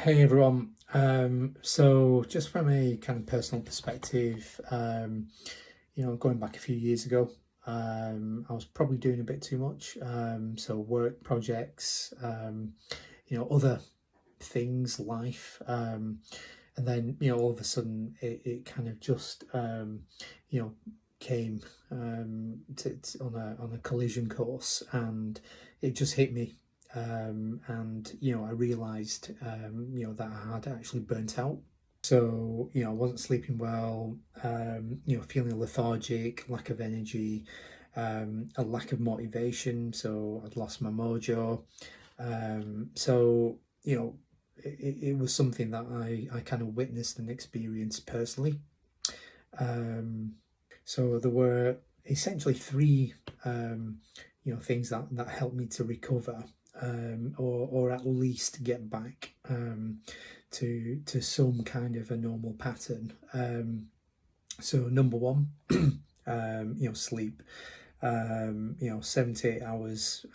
Hey everyone. So just from a kind of personal perspective, going back a few years ago, I was probably doing a bit too much. So work projects, other things, life, and then all of a sudden it kind of just you know came on a collision course, and it just hit me. And I realized that I had actually burnt out. So I wasn't sleeping well, feeling lethargic, lack of energy, a lack of motivation. So I'd lost my mojo. So it was something that I kind of witnessed and experienced personally. Um, so there were essentially three things that helped me to recover, or at least get back to some kind of a normal pattern. So number one, sleep. 7 to 8 hours,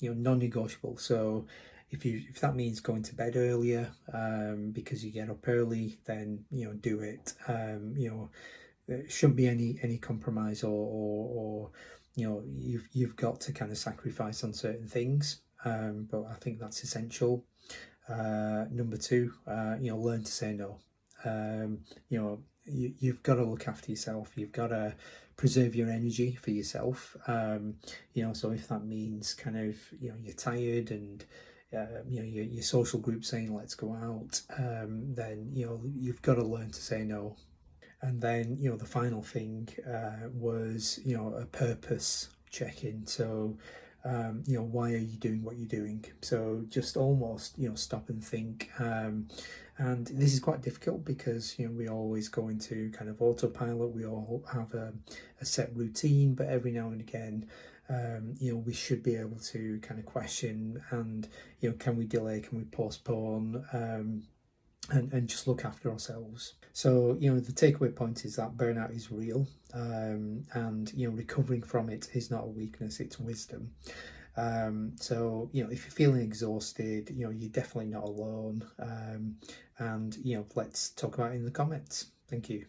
non-negotiable. So if that means going to bed earlier, because you get up early, then do it. There shouldn't be any compromise, or you've got to kind of sacrifice on certain things. But I think that's essential. Number two, learn to say no. You've got to look after yourself. You've got to preserve your energy for yourself. So if that means kind of you're tired, and your social group saying let's go out, then you've got to learn to say no. And then the final thing was a purpose check-in. So why are you doing what you're doing? So just almost stop and think. And this is quite difficult because we always go into kind of autopilot. We all have a set routine, but every now and again we should be able to kind of question, and can we delay, can we postpone, and just look after ourselves. So the takeaway point is that burnout is real, and recovering from it is not a weakness, it's wisdom. So if you're feeling exhausted, you're definitely not alone. And let's talk about it in the comments. Thank you.